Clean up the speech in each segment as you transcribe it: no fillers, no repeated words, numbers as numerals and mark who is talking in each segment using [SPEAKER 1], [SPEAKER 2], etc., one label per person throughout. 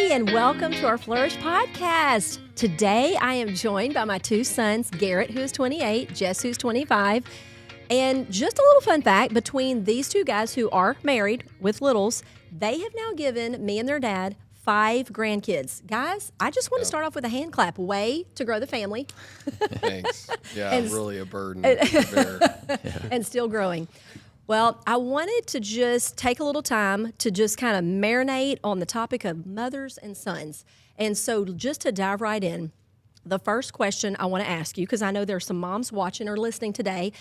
[SPEAKER 1] and welcome to our Flourish podcast. Today, I am joined by my two sons, Garret, who is 28, Jess, who's 25. And just a little fun fact, between these two guys who are married with littles, they have now given me and their dad 5 grandkids. Guys, I just want to start off with a hand clap. Way to grow the family.
[SPEAKER 2] Thanks. Yeah,
[SPEAKER 1] And
[SPEAKER 2] really a burden to bear.
[SPEAKER 1] And still growing. Well, I wanted to just take a little time to just kind of marinate on the topic of mothers and sons. And so just to dive right in, the first question I want to ask you, because I know there's some moms watching or listening today,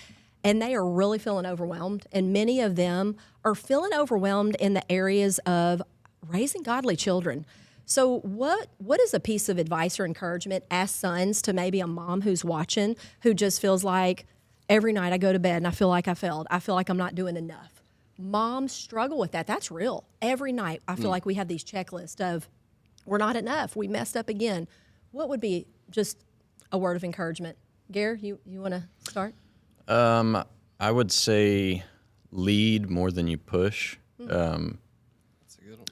[SPEAKER 1] and they are really feeling overwhelmed. And many of them are feeling overwhelmed in the areas of raising godly children. So what is a piece of advice or encouragement as sons to maybe a mom who's watching who just feels like, every night I go to bed and I feel like I failed. I feel like I'm not doing enough. Moms struggle with that. That's real. Every night I feel like we have these checklists of we're not enough. We messed up again. What would be just a word of encouragement? Garret, you want to start?
[SPEAKER 3] I would say lead more than you push.
[SPEAKER 2] That's a good one.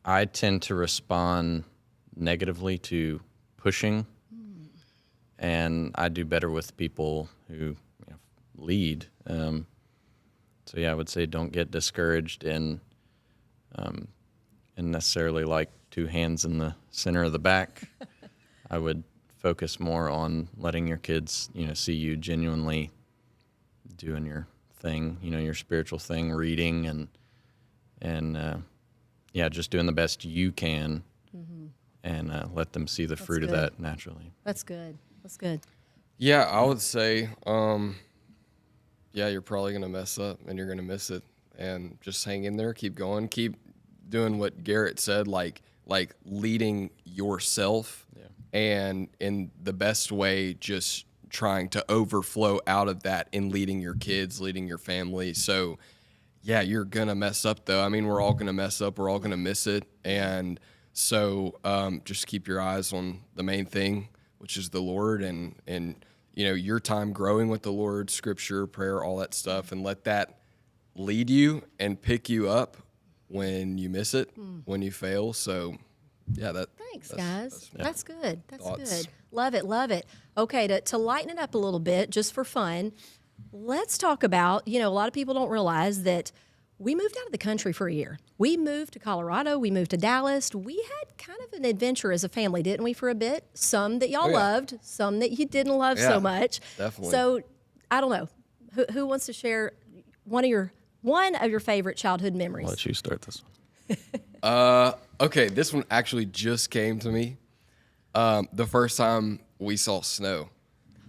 [SPEAKER 3] I tend to respond negatively to pushing. And I do better with people who lead. So yeah, I would say don't get discouraged and necessarily like 2 hands in the center of the back. I would focus more on letting your kids, see you genuinely doing your thing, your spiritual thing, reading and just doing the best you can, and let them see the fruit of that naturally.
[SPEAKER 1] That's good. That's good.
[SPEAKER 2] Yeah, I would say, you're probably going to mess up and you're going to miss it. And just hang in there, keep going, keep doing what Garret said, like leading yourself and in the best way, just trying to overflow out of that in leading your kids, leading your family. So, yeah, you're going to mess up, though. I mean, we're all going to mess up. We're all going to miss it. And so just keep your eyes on the main thing, which is the Lord, and your time growing with the Lord, scripture, prayer, all that stuff, and let that lead you and pick you up when you miss it, when you fail. So, yeah,
[SPEAKER 1] Thanks, guys. That's good. That's
[SPEAKER 2] thoughts.
[SPEAKER 1] good. Love it, love it. Okay, to lighten it up a little bit, just for fun, let's talk about, a lot of people don't realize that we moved out of the country for a year. We moved to Colorado. We moved to Dallas. We had kind of an adventure as a family, didn't we, for a bit? Some that y'all loved, some that you didn't love so much.
[SPEAKER 2] Definitely.
[SPEAKER 1] So, I don't know. Who wants to share one of your favorite childhood memories?
[SPEAKER 3] I'll let you start this one.
[SPEAKER 2] Okay, this one actually just came to me. The first time we saw snow.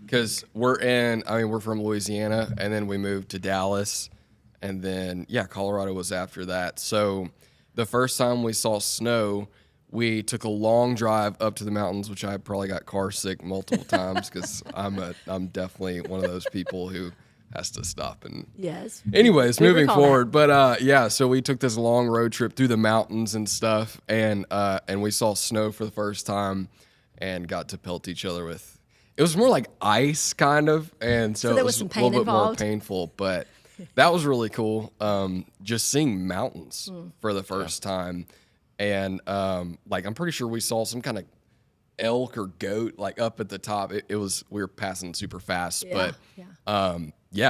[SPEAKER 2] Because we're from Louisiana, and then we moved to Dallas. And then, Colorado was after that. So the first time we saw snow, we took a long drive up to the mountains, which I probably got car sick multiple times because I'm definitely one of those people who has to stop. And
[SPEAKER 1] yes.
[SPEAKER 2] Anyways,
[SPEAKER 1] We
[SPEAKER 2] moving
[SPEAKER 1] recall
[SPEAKER 2] forward. But so we took this long road trip through the mountains and stuff, and we saw snow for the first time and got to pelt each other with. It was more like ice, kind of, and so
[SPEAKER 1] there
[SPEAKER 2] it
[SPEAKER 1] was
[SPEAKER 2] was
[SPEAKER 1] some
[SPEAKER 2] a
[SPEAKER 1] pain
[SPEAKER 2] little bit
[SPEAKER 1] involved.
[SPEAKER 2] more painful, but. That was really cool. Just seeing mountains for the first time. And I'm pretty sure we saw some kind of elk or goat up at the top. We were passing super fast.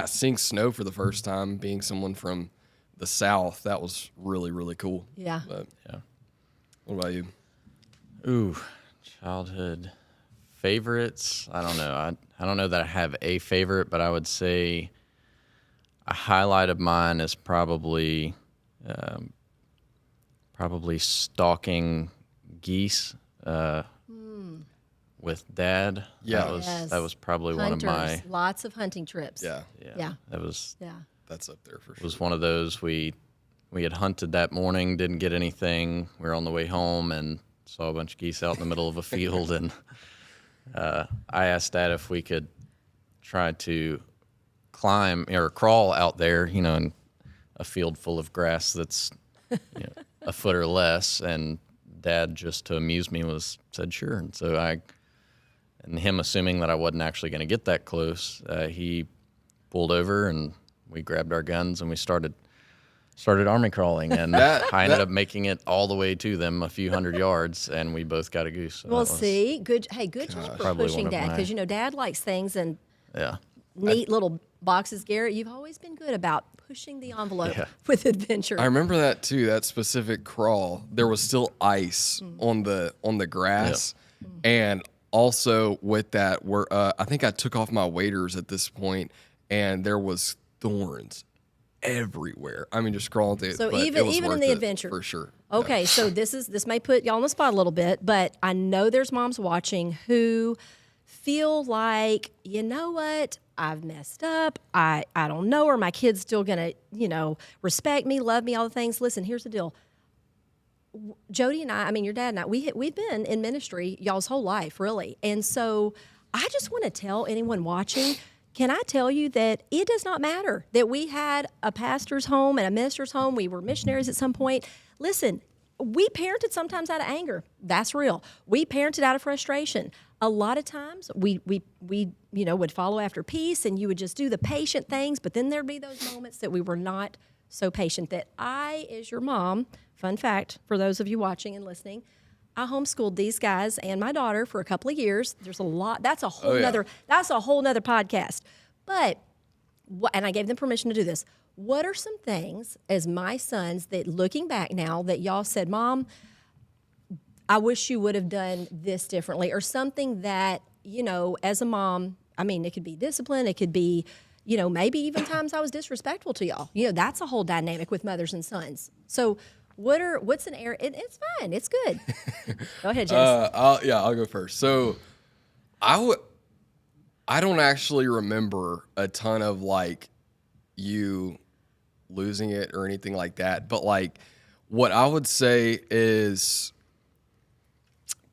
[SPEAKER 2] Seeing snow for the first time, being someone from the South, that was really, really cool.
[SPEAKER 1] Yeah.
[SPEAKER 2] But, what about you?
[SPEAKER 3] Ooh, childhood favorites. I don't know. I don't know that I have a favorite, but I would say a highlight of mine is probably stalking geese with Dad.
[SPEAKER 2] Yeah.
[SPEAKER 1] That
[SPEAKER 3] was probably
[SPEAKER 1] Hunters,
[SPEAKER 3] one of my
[SPEAKER 1] lots of hunting trips.
[SPEAKER 2] Yeah.
[SPEAKER 3] That was
[SPEAKER 2] That's up there for sure.
[SPEAKER 3] was one of those we had hunted that morning, didn't get anything. We were on the way home and saw a bunch of geese out in the middle of a field, and I asked Dad if we could try to climb or crawl out there, in a field full of grass that's a foot or less. And Dad, just to amuse me, said sure. And so and him assuming that I wasn't actually going to get that close, he pulled over and we grabbed our guns and we started started army crawling, and
[SPEAKER 2] That-
[SPEAKER 3] I ended up making it all the way to them, a few hundred yards, and we both got a goose. So
[SPEAKER 1] Well,
[SPEAKER 3] that was-
[SPEAKER 1] see, good. Hey, good job for
[SPEAKER 3] Probably
[SPEAKER 1] pushing
[SPEAKER 3] one of
[SPEAKER 1] Dad,
[SPEAKER 3] my-
[SPEAKER 1] because Dad likes things in
[SPEAKER 3] yeah.
[SPEAKER 1] neat little boxes. Garrett, you've always been good about pushing the envelope
[SPEAKER 3] Yeah.
[SPEAKER 1] with adventure.
[SPEAKER 2] I remember that too. That specific crawl, there was still ice on the grass, and also with that, I think I took off my waders at this point, and there was thorns everywhere. I mean, just crawling through.
[SPEAKER 1] So
[SPEAKER 2] but it
[SPEAKER 1] even
[SPEAKER 2] was
[SPEAKER 1] in
[SPEAKER 2] worth
[SPEAKER 1] the
[SPEAKER 2] it,
[SPEAKER 1] adventure.
[SPEAKER 2] for sure.
[SPEAKER 1] Okay, so this may put y'all on the spot a little bit, but I know there's moms watching who feel like, you know what, I've messed up. I don't know, are my kids still gonna, respect me, love me, all the things. Listen, here's the deal. Jody and I mean your dad and I, we've been in ministry y'all's whole life, really. And so I just want to tell anyone watching, can I tell you that it does not matter that we had a pastor's home and a minister's home. We were missionaries at some point. Listen, we parented sometimes out of anger. That's real. We parented out of frustration. A lot of times we would follow after peace, and you would just do the patient things, but then there'd be those moments that we were not so patient, that I, as your mom, fun fact for those of you watching and listening, I homeschooled these guys and my daughter for a couple of years. There's a lot. That's a whole nother podcast. But and I gave them permission to do this. What are some things as my sons that, looking back now, that y'all said, Mom, I wish you would have done this differently, or something that, as a mom, I mean, it could be discipline, it could be, maybe even times I was disrespectful to y'all. That's a whole dynamic with mothers and sons. So what's an area? It's fine. It's good. Go ahead, Jess.
[SPEAKER 2] I'll go first. So I don't actually remember a ton of like you losing it or anything like that. But like what I would say is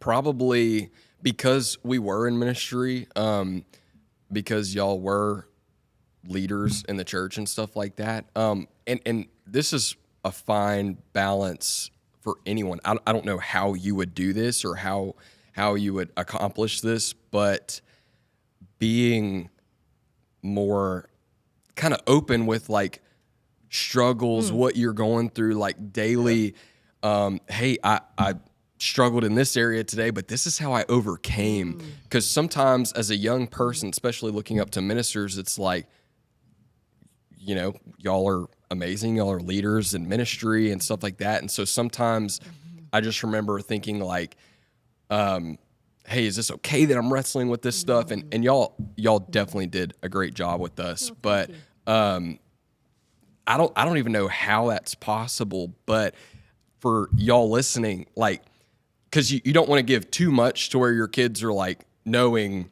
[SPEAKER 2] probably because we were in ministry, because y'all were leaders in the church and stuff like that. And this is a fine balance for anyone. I don't know how you would do this or how you would accomplish this, but being more kind of open with like struggles, what you're going through, like daily. Hey, I struggled in this area today, but this is how I overcame. Because sometimes as a young person, especially looking up to ministers, it's like, y'all are amazing. Y'all are leaders in ministry and stuff like that. And so sometimes I just remember thinking like, hey, is this okay that I'm wrestling with this stuff? And y'all definitely did a great job with us. But I don't even know how that's possible. But for y'all listening, like, because you don't want to give too much to where your kids are like knowing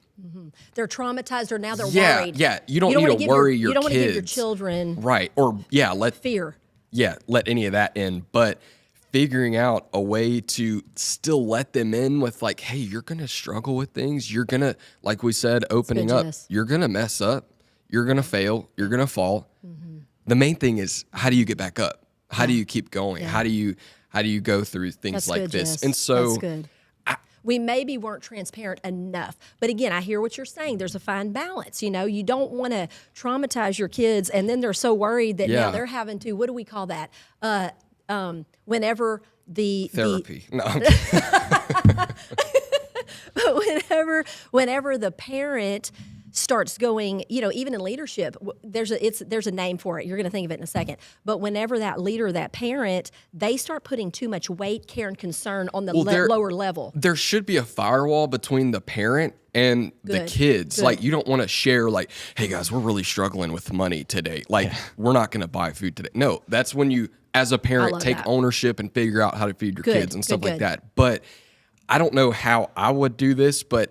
[SPEAKER 1] they're traumatized, or now they're worried.
[SPEAKER 2] Yeah, you don't need to worry your kids.
[SPEAKER 1] You don't want to give your children
[SPEAKER 2] right, or let
[SPEAKER 1] fear.
[SPEAKER 2] Yeah, let any of that in. But figuring out a way to still let them in with like, hey, you're gonna struggle with things. You're gonna, like we said, opening up.
[SPEAKER 1] Jess.
[SPEAKER 2] You're gonna mess up. You're gonna fail. You're gonna fall. The main thing is, how do you get back up? How do you keep going? How do you go through things
[SPEAKER 1] That's
[SPEAKER 2] like
[SPEAKER 1] good,
[SPEAKER 2] this?
[SPEAKER 1] Jess.
[SPEAKER 2] And so
[SPEAKER 1] that's good. We maybe weren't transparent enough. But again, I hear what you're saying. There's a fine balance. You don't want to traumatize your kids, and then they're so worried that now they're having to, what do we call that? Whenever the
[SPEAKER 2] therapy. No,
[SPEAKER 1] but whenever the parent starts going, even in leadership, there's a name for it. You're going to think of it in a second. But whenever that leader, that parent, they start putting too much weight, care, and concern on the lower level.
[SPEAKER 2] there should be a firewall between the parent and the
[SPEAKER 1] Good.
[SPEAKER 2] kids.
[SPEAKER 1] Good.
[SPEAKER 2] Like, you don't want to share like, hey guys, we're really struggling with money today. Like, we're not going to buy food today. No, that's when you, as a parent,
[SPEAKER 1] love
[SPEAKER 2] take
[SPEAKER 1] that.
[SPEAKER 2] ownership and figure out how to feed your
[SPEAKER 1] Good.
[SPEAKER 2] kids and stuff
[SPEAKER 1] Good.
[SPEAKER 2] like that. But I don't know how I would do this, but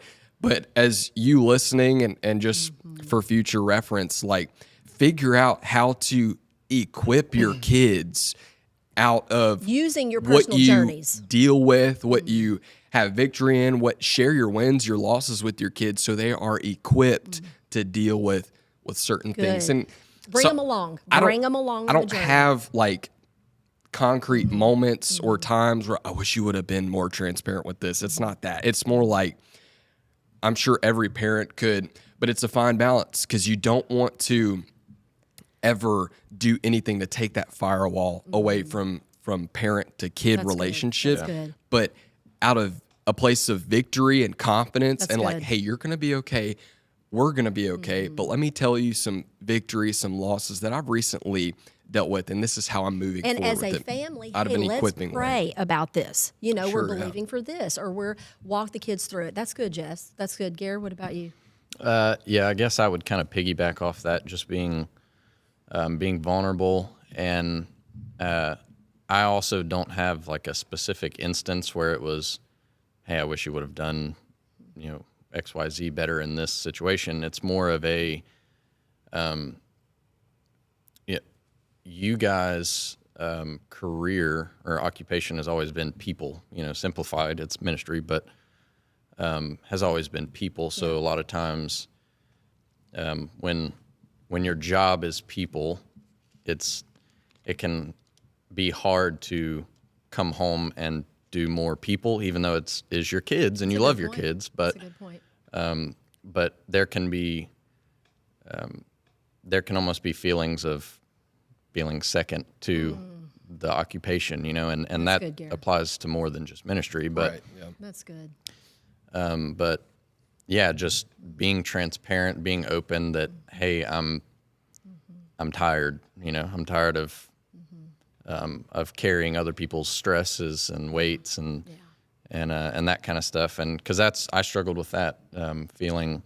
[SPEAKER 2] as you listening and just for future reference, like, figure out how to equip your kids out of
[SPEAKER 1] Using your
[SPEAKER 2] what
[SPEAKER 1] personal
[SPEAKER 2] you
[SPEAKER 1] journeys.
[SPEAKER 2] deal with, what you have victory in, share your wins, your losses with your kids, so they are equipped to deal with certain things. And
[SPEAKER 1] Bring them along. Bring them along.
[SPEAKER 2] I
[SPEAKER 1] on the
[SPEAKER 2] don't
[SPEAKER 1] journey.
[SPEAKER 2] have like concrete moments or times where I wish you would have been more transparent with this. It's not that. It's more like, I'm sure every parent could, but it's a fine balance, because you don't want to ever do anything to take that firewall away from parent to kid
[SPEAKER 1] That's good.
[SPEAKER 2] relationship,
[SPEAKER 1] That's good.
[SPEAKER 2] but out of a place of victory and confidence
[SPEAKER 1] That's
[SPEAKER 2] and like,
[SPEAKER 1] good.
[SPEAKER 2] hey, you're going to be okay. We're going to be okay. But let me tell you some victories, some losses that I've recently dealt with. And this is how I'm moving
[SPEAKER 1] And
[SPEAKER 2] forward
[SPEAKER 1] as a
[SPEAKER 2] with it
[SPEAKER 1] family,
[SPEAKER 2] out of
[SPEAKER 1] hey,
[SPEAKER 2] an
[SPEAKER 1] let's
[SPEAKER 2] equipping
[SPEAKER 1] pray
[SPEAKER 2] way.
[SPEAKER 1] about this. You know, we're
[SPEAKER 2] Sure, yeah.
[SPEAKER 1] believing for this, or we're walk the kids through it. That's good, Jess. That's good. Garret, what about you?
[SPEAKER 3] Yeah, I guess I would kind of piggyback off that, just being vulnerable, and I also don't have like a specific instance where it was, hey, I wish you would have done, XYZ better in this situation. It's more of a, you guys' career or occupation has always been people. Simplified, it's ministry, but has always been people. So a lot of times, when your job is people, it can be hard to come home and do more people, even though is your kids and you love your kids. But
[SPEAKER 1] That's a good point.
[SPEAKER 3] but there can almost be feelings of feeling second to the occupation, and
[SPEAKER 1] That's
[SPEAKER 3] that
[SPEAKER 1] good, Garret.
[SPEAKER 3] applies to more than just ministry. But
[SPEAKER 2] Right. Yeah.
[SPEAKER 1] That's good.
[SPEAKER 3] but yeah, just being transparent, being open that, hey, I'm tired. I'm tired of carrying other people's stresses and weights and that kind of stuff. And because I struggled with that, feeling,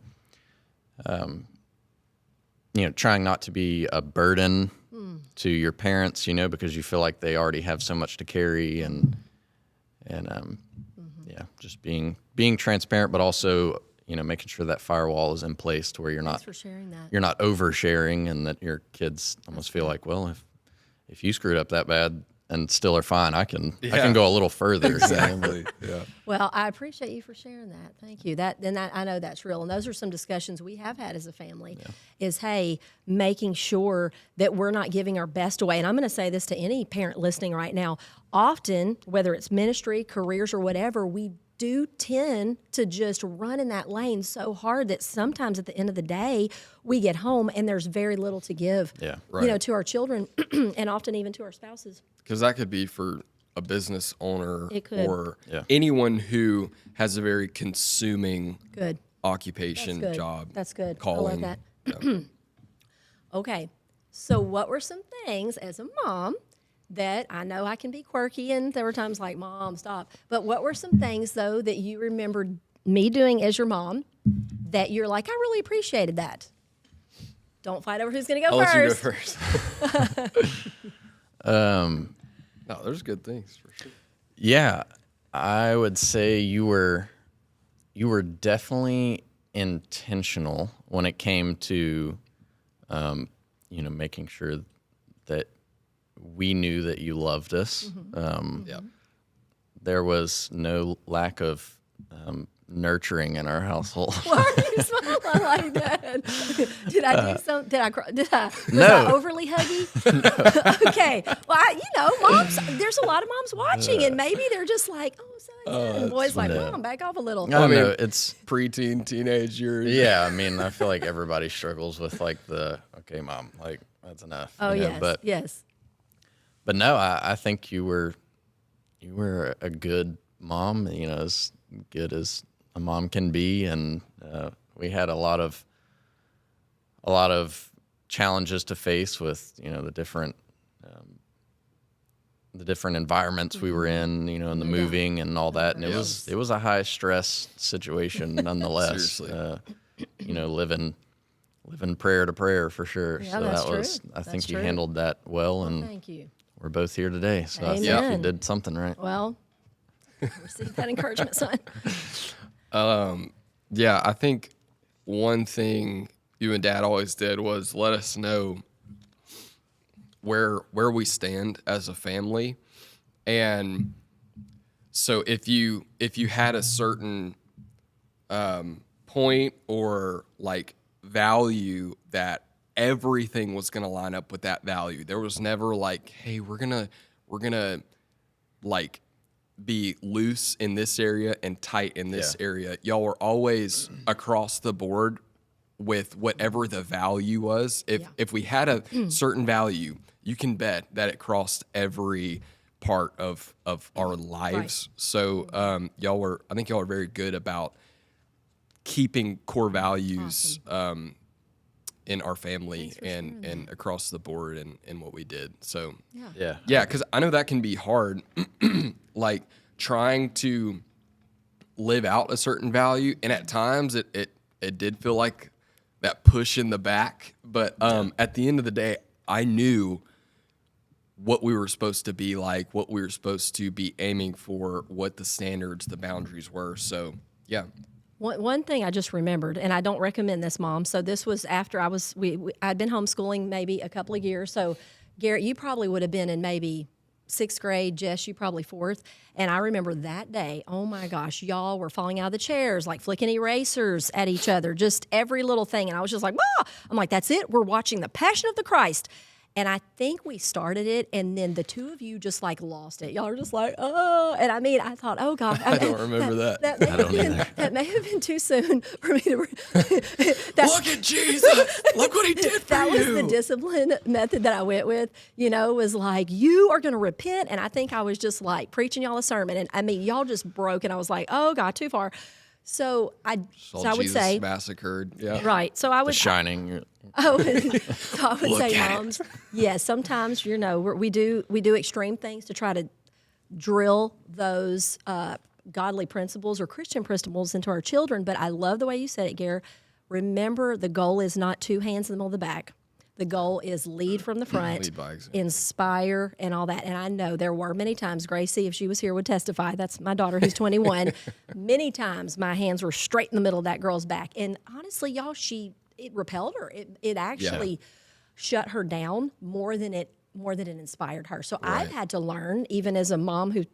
[SPEAKER 3] trying not to be a burden to your parents, because you feel like they already have so much to carry, and just being transparent, but also, making sure that firewall is in place to where you're
[SPEAKER 1] Thanks
[SPEAKER 3] not
[SPEAKER 1] for sharing that.
[SPEAKER 3] you're not oversharing, and that your kids almost feel like, well, if you screwed up that bad and still are fine, I can go a little further.
[SPEAKER 2] Exactly. Yeah.
[SPEAKER 1] Well, I appreciate you for sharing that. Thank you. I know that's real. And those are some discussions we have had as a family is, hey, making sure that we're not giving our best away. And I'm going to say this to any parent listening right now. Often, whether it's ministry, careers, or whatever, we do tend to just run in that lane so hard that sometimes at the end of the day, we get home and there's very little to give,
[SPEAKER 2] Right.
[SPEAKER 1] to our children and often even to our spouses.
[SPEAKER 2] Because that could be for a business owner
[SPEAKER 1] It could.
[SPEAKER 2] or anyone who has a very consuming
[SPEAKER 1] Good.
[SPEAKER 2] occupation,
[SPEAKER 1] That's good.
[SPEAKER 2] job.
[SPEAKER 1] That's good.
[SPEAKER 2] Calling.
[SPEAKER 1] I love that. Okay. So what were some things as a mom that I know I can be quirky and there were times like, Mom, stop. But what were some things, though, that you remembered me doing as your mom that you're like, I really appreciated that? Don't fight over who's going to go
[SPEAKER 2] I'll
[SPEAKER 1] first.
[SPEAKER 2] let you go first. No, there's good things for sure.
[SPEAKER 3] Yeah, I would say you were definitely intentional when it came to, making sure that we knew that you loved us.
[SPEAKER 2] Yeah.
[SPEAKER 3] There was no lack of nurturing in our household.
[SPEAKER 1] Why are you smiling like that? Did I do something? Did I cry? Was
[SPEAKER 3] No.
[SPEAKER 1] I overly huggy? Okay. Well, moms, there's a lot of moms watching, and maybe they're just like, son. And boys like, Mom, back off a little.
[SPEAKER 3] I don't know. It's
[SPEAKER 2] Preteen, teenage years.
[SPEAKER 3] yeah. I mean, I feel like everybody struggles with like okay, Mom, like that's enough.
[SPEAKER 1] Oh,
[SPEAKER 3] you know,
[SPEAKER 1] yes.
[SPEAKER 3] But
[SPEAKER 1] Yes.
[SPEAKER 3] But no, I think you were a good mom, as good as a mom can be, and we had a lot of challenges to face with the different environments we were in, and the moving and all that, and it was a high stress situation nonetheless.
[SPEAKER 2] Seriously.
[SPEAKER 3] Living prayer to prayer for sure.
[SPEAKER 1] Yeah,
[SPEAKER 3] So
[SPEAKER 1] that's
[SPEAKER 3] that was
[SPEAKER 1] true.
[SPEAKER 3] I
[SPEAKER 1] That's
[SPEAKER 3] think you
[SPEAKER 1] true.
[SPEAKER 3] handled that well, and
[SPEAKER 1] Thank you.
[SPEAKER 3] we're both here today, so I think you
[SPEAKER 1] Amen.
[SPEAKER 3] did something right.
[SPEAKER 1] Well, receive that encouragement, son.
[SPEAKER 2] Yeah, I think one thing you and Dad always did was let us know where we stand as a family. And so if you had a certain point or like value that everything was going to line up with that value. There was never like, hey, we're going to like be loose in this area and tight in this area. Y'all were always across the board with whatever the value was.
[SPEAKER 1] Yeah.
[SPEAKER 2] If we had a certain value, you can bet that it crossed every part of our lives. So I think y'all are very good about keeping core values in our family and across the board and what we did. So
[SPEAKER 3] Yeah.
[SPEAKER 2] because I know that can be hard, like trying to live out a certain value, and at times it did feel like that push in the back. But at the end of the day, I knew what we were supposed to be like, what we were supposed to be aiming for, what the standards, the boundaries were. So yeah.
[SPEAKER 1] One thing I just remembered, and I don't recommend this, Mom. So this was after I'd been homeschooling maybe a couple of years. So Garrett, you probably would have been in maybe 6th grade. Jess, you probably 4th. And I remember that day, oh my gosh, y'all were falling out of the chairs, like flicking erasers at each other, just every little thing. And I was just like, ah! I'm like, that's it. We're watching the Passion of the Christ. And I think we started it, and then the two of you just like lost it. Y'all are just like, oh. And I mean, I thought, oh God.
[SPEAKER 2] I don't remember that.
[SPEAKER 1] That may have been too soon for me to.
[SPEAKER 2] Look at Jesus. Look what he did for
[SPEAKER 1] that
[SPEAKER 2] you.
[SPEAKER 1] was the discipline method that I went with, was like, you are going to repent. And I think I was just like preaching y'all a sermon. And I mean, y'all just broke. And I was like, oh God, too far. So I would
[SPEAKER 2] Jesus
[SPEAKER 1] say.
[SPEAKER 2] massacred. Yeah.
[SPEAKER 1] Right. So I would.
[SPEAKER 3] The Shining.
[SPEAKER 1] So I would
[SPEAKER 2] Look
[SPEAKER 1] say,
[SPEAKER 2] at
[SPEAKER 1] moms, yes, sometimes, we do extreme things to try to drill those godly principles or Christian principles into our children. But I love the way you said it, Garrett. Remember, the goal is not 2 hands in the middle of the back. The goal is lead from the front,
[SPEAKER 2] Lead by example.
[SPEAKER 1] inspire, and all that. And I know there were many times, Gracie, if she was here, would testify. That's my daughter who's 21. Many times my hands were straight in the middle of that girl's back. And honestly, y'all, it repelled her. It actually shut her down more than it inspired her. So I've had to learn, even as a mom who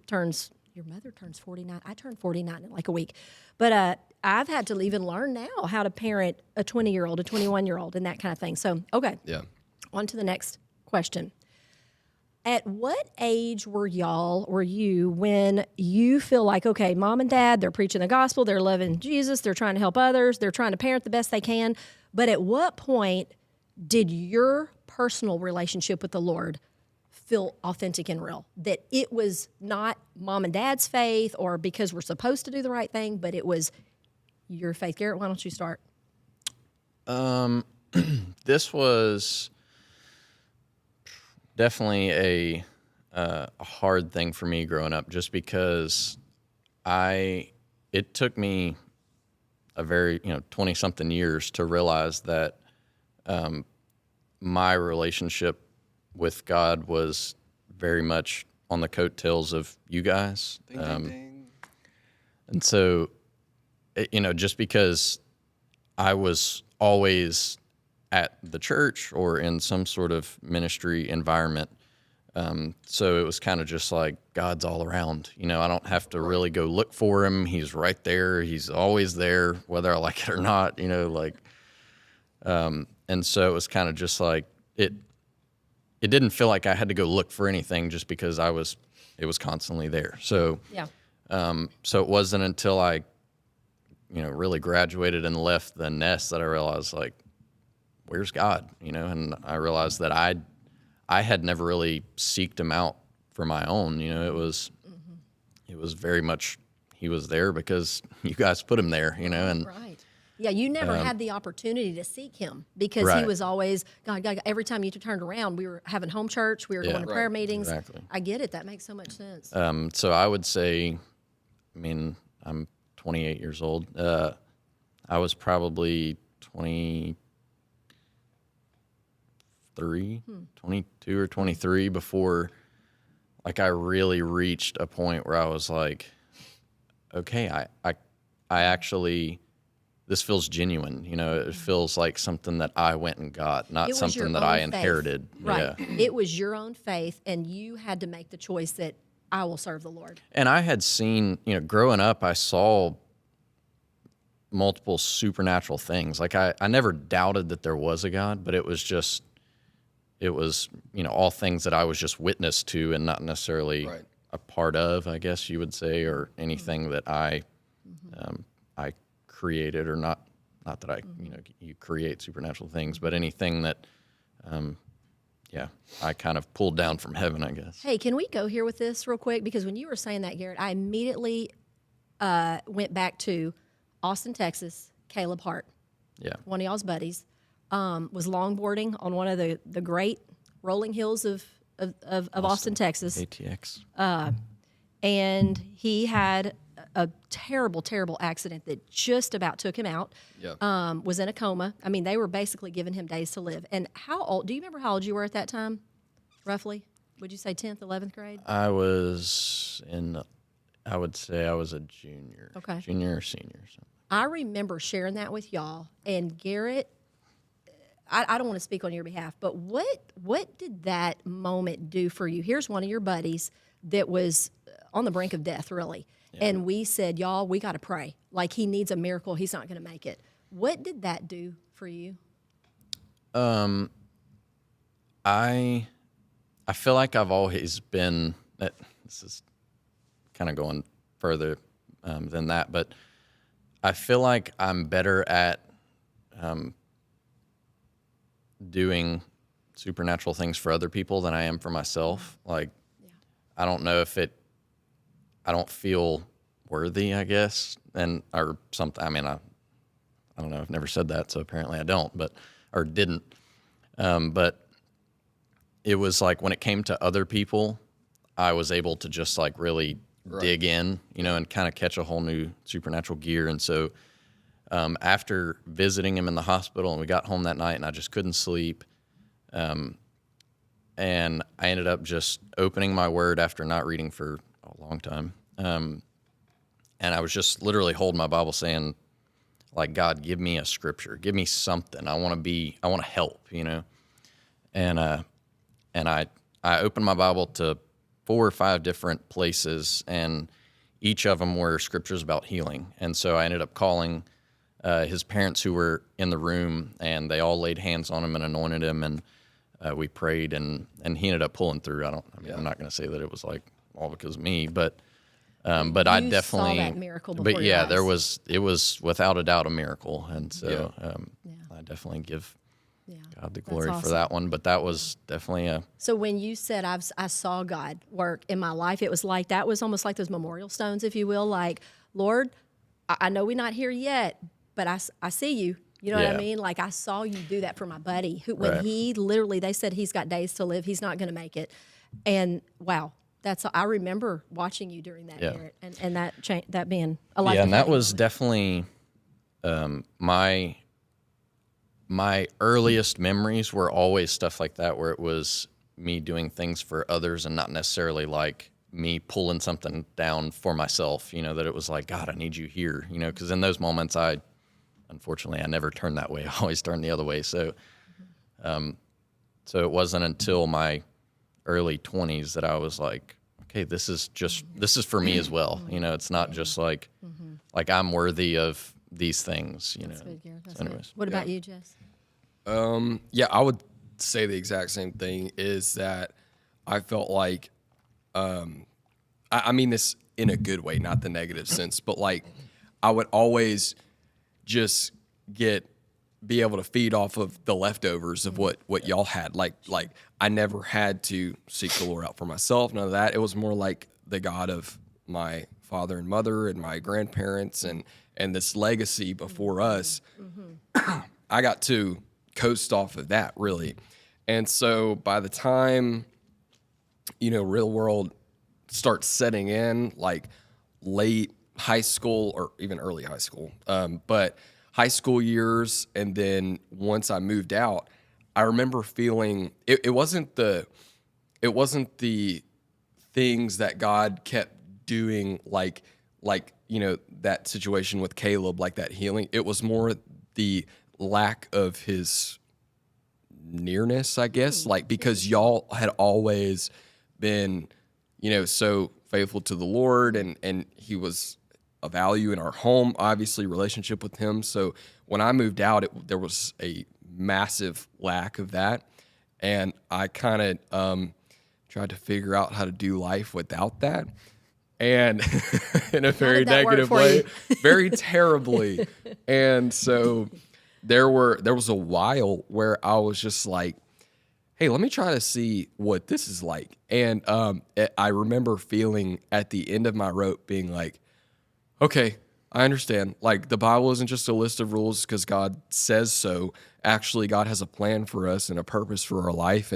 [SPEAKER 1] your mother turns 49. I turned 49 in like a week. But I've had to even learn now how to parent a 20-year-old, a 21-year-old, and that kind of thing. So, okay.
[SPEAKER 2] Yeah.
[SPEAKER 1] On to the next question. At what age were you when you feel like, okay, mom and dad, they're preaching the gospel, they're loving Jesus, they're trying to help others, they're trying to parent the best they can, but at what point did your personal relationship with the Lord feel authentic and real? That it was not mom and dad's faith or because we're supposed to do the right thing, but it was your faith. Garrett, why don't you start?
[SPEAKER 3] This was definitely a hard thing for me growing up, just because it took me a very 20-something years to realize that my relationship with God was very much on the coattails of you guys.
[SPEAKER 2] Ding, ding, ding.
[SPEAKER 3] And so, just because I was always at the church or in some sort of ministry environment, so it was kind of just like God's all around. I don't have to really go look for him. He's right there. He's always there, whether I like it or not. And so it was kind of just like it didn't feel like I had to go look for anything just because it was constantly there. So
[SPEAKER 1] Yeah.
[SPEAKER 3] So it wasn't until I really graduated and left the nest that I realized, like, where's God? And I realized that I had never really seeked him out for my own. It was very much he was there because you guys put him there. And
[SPEAKER 1] Right. Yeah, you never had the opportunity to seek him because he
[SPEAKER 3] Right.
[SPEAKER 1] was always, God. Every time you turned around, we were having home church, we were going to prayer meetings.
[SPEAKER 3] Exactly.
[SPEAKER 1] I get it. That makes so much sense.
[SPEAKER 3] So I would say, I'm 28 years old. I was probably 23, 22 or 23 before, like, I really reached a point where I was like, okay, I actually, this feels genuine. It feels like something that I went and got, not
[SPEAKER 1] It was
[SPEAKER 3] something
[SPEAKER 1] your
[SPEAKER 3] that I
[SPEAKER 1] own faith.
[SPEAKER 3] inherited.
[SPEAKER 1] Right.
[SPEAKER 3] Yeah.
[SPEAKER 1] It was your own faith, and you had to make the choice that I will serve the Lord.
[SPEAKER 3] And I had seen, growing up, I saw multiple supernatural things. Like, I never doubted that there was a God, but it was, all things that I was just witness to and not necessarily
[SPEAKER 2] Right.
[SPEAKER 3] a part of, I guess you would say, or anything that I created or not not that you create supernatural things, but anything that, I kind of pulled down from heaven, I guess.
[SPEAKER 1] Hey, can we go here with this real quick? Because when you were saying that, Garrett, I immediately went back to Austin, Texas. Caleb Hart, one of y'all's buddies, was longboarding on one of the great rolling hills of Austin, Texas.
[SPEAKER 3] ATX.
[SPEAKER 1] And he had a terrible, terrible accident that just about took him out. Was in a coma. I mean, they were basically giving him days to live. And how old? Do you remember how old you were at that time, roughly? Would you say 10th, 11th grade?
[SPEAKER 3] I would say I was a junior.
[SPEAKER 1] Okay.
[SPEAKER 3] Junior or senior. So.
[SPEAKER 1] I remember sharing that with y'all. And Garrett, I don't want to speak on your behalf, but what did that moment do for you? Here's one of your buddies that was on the brink of death, really. Yeah. And we said, y'all, we got to pray. Like, he needs a miracle. He's not going to make it. What did that do for you?
[SPEAKER 3] I feel like I've always been, this is kind of going further than that, but I feel like I'm better at doing supernatural things for other people than I am for myself. Like, I don't know if I don't feel worthy, I guess, or something. I mean, I don't know. I've never said that, so apparently I don't, or didn't. But it was like when it came to other people, I was able to just like really dig in, and kind of catch a whole new supernatural gear. And so after visiting him in the hospital, and we got home that night, and I just couldn't sleep, and I ended up just opening my word after not reading for a long time. And I was just literally holding my Bible saying, like, God, give me a scripture, give me something. I want to help, And I opened my Bible to 4 or 5 different places, and each of them were scriptures about healing. And so I ended up calling his parents who were in the room, and they all laid hands on him and anointed him, and we prayed, and he ended up pulling through. I'm not going to say that it was like all because of me, but I definitely
[SPEAKER 1] saw that miracle before
[SPEAKER 3] but
[SPEAKER 1] your
[SPEAKER 3] eyes.
[SPEAKER 1] It
[SPEAKER 3] was without a doubt a miracle, and so I definitely give God the glory for that one. But that was definitely
[SPEAKER 1] So when you said I saw God work in my life, it was like that was almost like those memorial stones, if you will. Like, Lord, I know we're not here yet, but I see you. You know what I mean? Like, I saw you do that for my buddy who, when he literally, they said he's got days to live, he's not going to make it, and wow. I remember watching you during that, Garrett, and that being a life.
[SPEAKER 3] Yeah, and that was definitely my earliest memories were always stuff like that, where it was me doing things for others and not necessarily like me pulling something down for myself. That it was like, God, I need you here. Because in those moments, unfortunately, I never turned that way. I always turned the other way. So, so it wasn't until my early 20s that I was like, okay, this is for me as well. It's not just like I'm worthy of these things.
[SPEAKER 1] That's good, Garrett. That's
[SPEAKER 3] so anyways,
[SPEAKER 1] good. What about you, Jess?
[SPEAKER 2] I would say the exact same thing. Is that I felt like, I mean this in a good way, not the negative sense, but like I would always just be able to feed off of the leftovers of what y'all had. Like I never had to seek the Lord out for myself. None of that. It was more like the God of my father and mother and my grandparents and this legacy before us. I got to coast off of that, really. And so by the time, real world starts setting in, like late high school or even early high school, but high school years, and then once I moved out, I remember feeling it wasn't the things that God kept doing, like that situation with Caleb, like that healing. It was more the lack of his nearness, I guess, like because y'all had always been, so faithful to the Lord, and he was a value in our home, obviously relationship with him. So when I moved out, there was a massive lack of that. And I kind of tried to figure out how to do life without that. and in a very
[SPEAKER 1] did that work
[SPEAKER 2] negative
[SPEAKER 1] for
[SPEAKER 2] way,
[SPEAKER 1] you?
[SPEAKER 2] very terribly. And so there was a while where I was just like, hey, let me try to see what this is like. And I remember feeling at the end of my rope being like, okay, I understand. Like, the Bible isn't just a list of rules because God says so. Actually, God has a plan for us and a purpose for our life.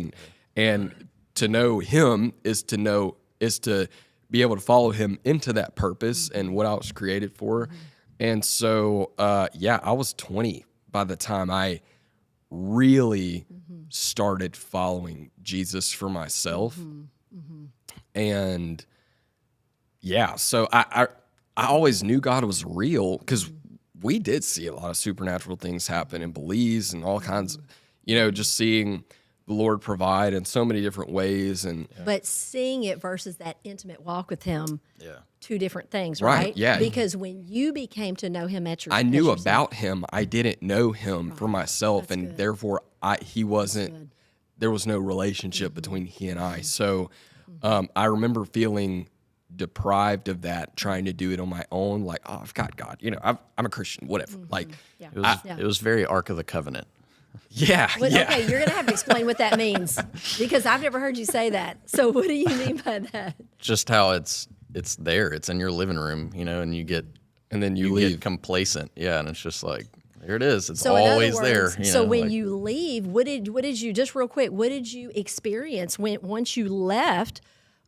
[SPEAKER 2] And to know Him is to be able to follow Him into that purpose and what I was created for. And so, I was 20 by the time I really started following Jesus for myself. And so I always knew God was real because we did see a lot of supernatural things happen in Belize and all kinds of, just seeing the Lord provide in so many different ways.
[SPEAKER 1] But seeing it versus that intimate walk with Him, two different things,
[SPEAKER 2] Right,
[SPEAKER 1] right?
[SPEAKER 2] yeah.
[SPEAKER 1] Because when you became to know Him at your,
[SPEAKER 2] I knew about Him. I didn't know Him for myself,
[SPEAKER 1] That's
[SPEAKER 2] and
[SPEAKER 1] good.
[SPEAKER 2] therefore he wasn't.
[SPEAKER 1] good.
[SPEAKER 2] There was no relationship between He and I. So I remember feeling deprived of that, trying to do it on my own. Like, oh, I've got God. I'm a Christian. Whatever. Like,
[SPEAKER 3] It was very Ark of the Covenant.
[SPEAKER 1] Okay, you're gonna have to explain what that means because I've never heard you say that. So what do you mean by that?
[SPEAKER 3] Just how it's there. It's in your living room, and you get
[SPEAKER 2] and then you
[SPEAKER 3] get
[SPEAKER 2] leave.
[SPEAKER 3] complacent. Yeah, and it's just like, there it is. It's
[SPEAKER 1] So in other
[SPEAKER 3] always
[SPEAKER 1] words,
[SPEAKER 3] there.
[SPEAKER 1] So when
[SPEAKER 3] like-
[SPEAKER 1] you leave, what did you just real quick? What did you experience once you left?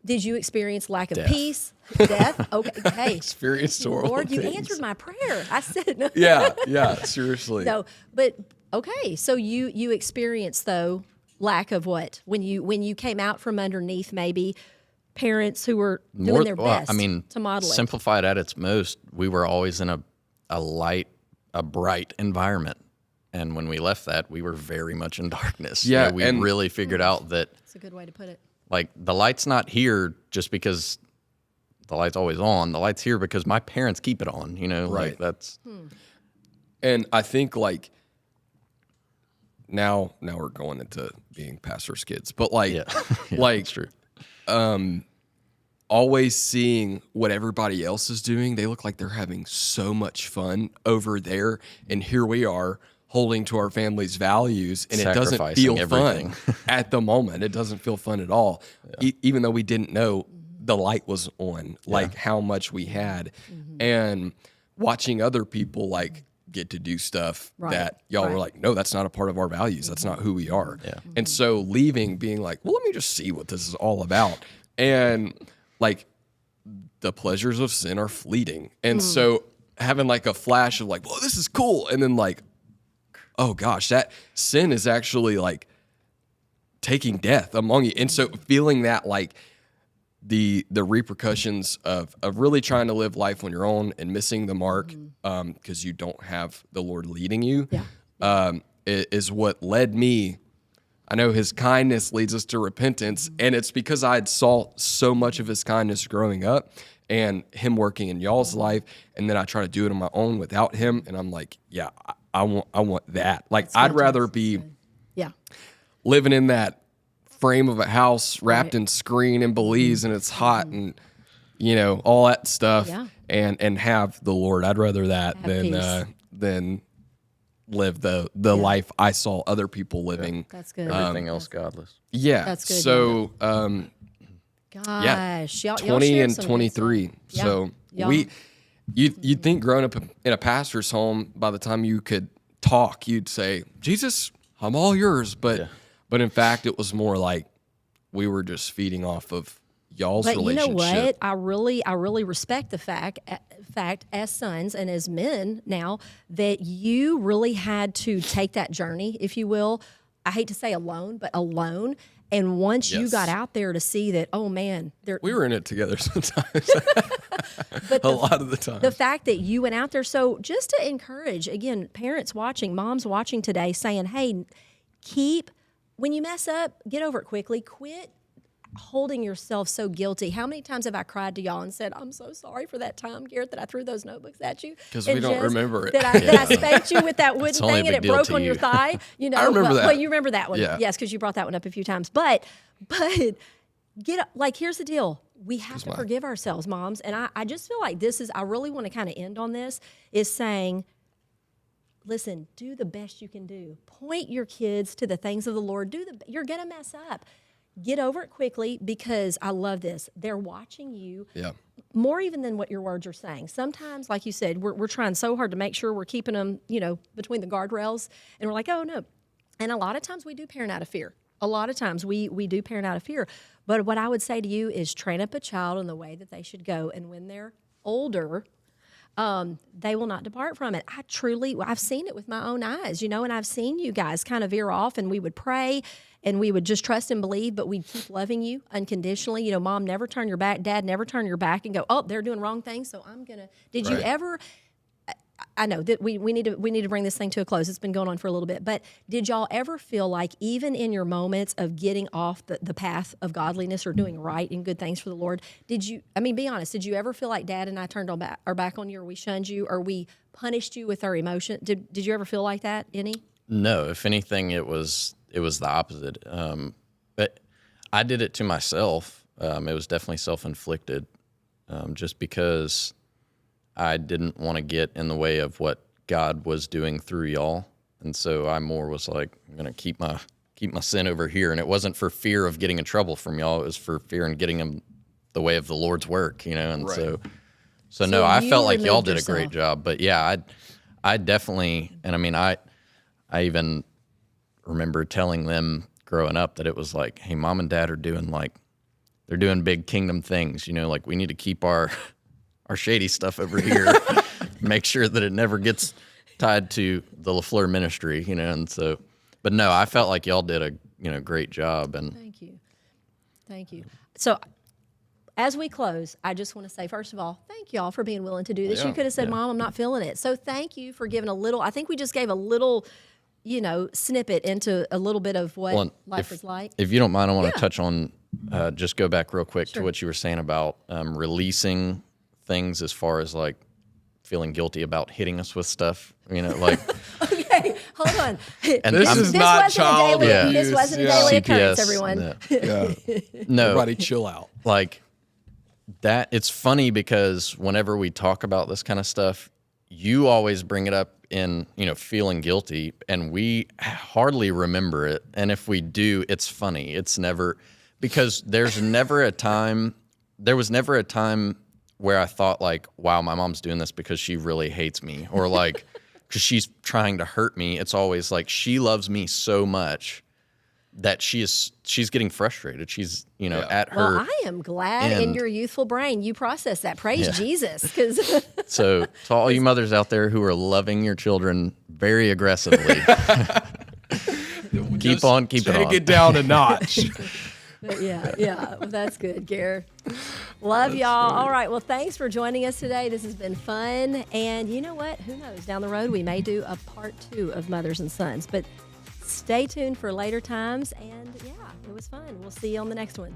[SPEAKER 1] Did you experience lack of
[SPEAKER 3] Death.
[SPEAKER 1] peace, death? Okay, hey,
[SPEAKER 2] Experienced horrible
[SPEAKER 1] Lord, you
[SPEAKER 2] things.
[SPEAKER 1] answered my prayer. I said no.
[SPEAKER 2] Yeah, seriously.
[SPEAKER 1] No, but okay. So you experienced though lack of what when you came out from underneath maybe parents who were doing their best. To model it.
[SPEAKER 3] simplified at its most, we were always in a bright environment, and when we left that, we were very much in darkness.
[SPEAKER 2] Yeah,
[SPEAKER 3] we
[SPEAKER 2] and-
[SPEAKER 3] really figured out that
[SPEAKER 1] That's a good way to put it.
[SPEAKER 3] like the light's not here just because the light's always on. The light's here because my parents keep it on.
[SPEAKER 2] Right.
[SPEAKER 3] Like that's.
[SPEAKER 2] And I think like now we're going into being pastors' kids, but like,
[SPEAKER 3] Yeah,
[SPEAKER 2] like
[SPEAKER 3] it's true.
[SPEAKER 2] always seeing what everybody else is doing. They look like they're having so much fun over there, and here we are holding to our family's values, and it doesn't feel
[SPEAKER 3] Sacrificing everything.
[SPEAKER 2] fun at the moment. It doesn't feel fun at all, even though we didn't know the light was on, like how much we had, and watching other people like get to do stuff
[SPEAKER 1] Right,
[SPEAKER 2] that y'all were
[SPEAKER 1] right.
[SPEAKER 2] like, no, that's not a part of our values. That's not who we are.
[SPEAKER 3] Yeah.
[SPEAKER 2] And so leaving, being like, well, let me just see what this is all about. And like the pleasures of sin are fleeting. And so having like a flash of like, well, this is cool. And then like, oh gosh, that sin is actually like taking death among you. And so feeling that like the repercussions of really trying to live life on your own and missing the mark because you don't have the Lord leading you is what led me. I know His kindness leads us to repentance, and it's because I had saw so much of His kindness growing up and Him working in y'all's life, and then I try to do it on my own without Him, and I'm like, yeah, I want that. Like I'd rather be
[SPEAKER 1] Yeah.
[SPEAKER 2] living in that frame of a house wrapped in screen in Belize, and it's hot and all that stuff, and have the Lord. I'd rather that
[SPEAKER 1] Have
[SPEAKER 2] than live the life I saw other people living.
[SPEAKER 1] That's good.
[SPEAKER 3] Everything else godless.
[SPEAKER 2] Yeah.
[SPEAKER 1] That's good,
[SPEAKER 2] So
[SPEAKER 1] Gosh, y'all
[SPEAKER 2] 20
[SPEAKER 1] shared
[SPEAKER 2] and
[SPEAKER 1] some good
[SPEAKER 2] 23.
[SPEAKER 1] stuff. Yeah.
[SPEAKER 2] So
[SPEAKER 1] Y'all-
[SPEAKER 2] you'd think growing up in a pastor's home, by the time you could talk, you'd say, Jesus, I'm all yours. But in fact, it was more like we were just feeding off of y'all's
[SPEAKER 1] But you know
[SPEAKER 2] relationship.
[SPEAKER 1] what? I really respect the fact as sons and as men now that you really had to take that journey, if you will. I hate to say alone, but alone. And once you
[SPEAKER 2] Yes.
[SPEAKER 1] got out there to see that, oh man,
[SPEAKER 2] We were in it together sometimes,
[SPEAKER 1] but
[SPEAKER 2] a lot of the time.
[SPEAKER 1] the fact that you went out there. So just to encourage, again, parents watching, moms watching today, saying, hey, when you mess up, get over it quickly. Quit holding yourself so guilty. How many times have I cried to y'all and said, I'm so sorry for that time, Garrett, that I threw those notebooks at you?
[SPEAKER 2] 'Cause we
[SPEAKER 1] And
[SPEAKER 2] don't
[SPEAKER 1] Jess,
[SPEAKER 2] remember it.
[SPEAKER 1] That I spanked you with that wooden
[SPEAKER 3] only a
[SPEAKER 1] thing and
[SPEAKER 3] big
[SPEAKER 1] it
[SPEAKER 3] deal
[SPEAKER 1] broke
[SPEAKER 3] to
[SPEAKER 1] on your
[SPEAKER 3] you.
[SPEAKER 1] thigh.
[SPEAKER 2] I remember that.
[SPEAKER 1] Well, you remember that one.
[SPEAKER 2] Yeah.
[SPEAKER 1] Yes, because you brought that one up a few times. But here's the deal. We have to forgive ourselves, moms. And I just feel like I really want to kind of end on this, is saying, listen, do the best you can do. Point your kids to the things of the Lord. You're going to mess up. Get over it quickly, because I love this. They're watching you more even than what your words are saying. Sometimes, like you said, we're trying so hard to make sure we're keeping them, between the guardrails. And we're like, oh, no. And a lot of times we do parent out of fear. A lot of times we do parent out of fear. But what I would say to you is train up a child in the way that they should go. And when they're older, they will not depart from it. I've seen it with my own eyes, and I've seen you guys kind of veer off, and we would pray and we would just trust and believe, but we'd keep loving you unconditionally. Mom, never turn your back. Dad, never turn your back and go, oh, they're doing wrong things, so I'm going to. Did you ever, I know that we need to bring this thing to a close. It's been going on for a little bit, but did y'all ever feel like, even in your moments of getting off the path of godliness or doing right and good things for the Lord, be honest, did you ever feel like Dad and I turned our back on you, or we shunned you, or we punished you with our emotion? Did you ever feel like that, any?
[SPEAKER 3] No, if anything, it was the opposite. But I did it to myself. It was definitely self-inflicted, just because I didn't want to get in the way of what God was doing through y'all. And so I more was like, I'm going to keep my sin over here. And it wasn't for fear of getting in trouble from y'all. It was for fear in getting in the way of the Lord's work, And so no, I felt like y'all did a great job. But yeah, I definitely, and I even remember telling them growing up that it was like, hey, Mom and Dad are doing they're doing big kingdom things, like we need to keep our shady stuff over here, make sure that it never gets tied to the LaFleur ministry, and so, but no, I felt like y'all did a great job. And
[SPEAKER 1] Thank you. So as we close, I just want to say, first of all, thank y'all for being willing to do this. You could have said, Mom, I'm not feeling it. So thank you for giving I think we just gave a little, snippet into a little bit of what life is like.
[SPEAKER 3] If you don't mind, I want to touch on, just go back real quick to what you were saying about releasing things, as far as feeling guilty about hitting us with stuff,
[SPEAKER 1] Okay, hold on.
[SPEAKER 2] And this is not child abuse.
[SPEAKER 1] This wasn't a daily occurrence, everyone.
[SPEAKER 3] No.
[SPEAKER 2] Everybody chill out.
[SPEAKER 3] That, it's funny because whenever we talk about this kind of stuff, you always bring it up in, feeling guilty, and we hardly remember it. And if we do, it's funny. It's never, because there was never a time where I thought wow, my mom's doing this because she really hates me, or because she's trying to hurt me. It's always she loves me so much that she's getting frustrated. She's, at her.
[SPEAKER 1] Well, I am glad in your youthful brain you process that. Praise Jesus.
[SPEAKER 3] So to all you mothers out there who are loving your children very aggressively, keep it on.
[SPEAKER 2] Take it down a notch.
[SPEAKER 1] Yeah. Well, that's good, Garret. Love y'all. All right. Well, thanks for joining us today. This has been fun. And you know what? Who knows? Down the road, we may do a part 2 of Mothers and Sons. But stay tuned for later times. And yeah, it was fun. We'll see you on the next one.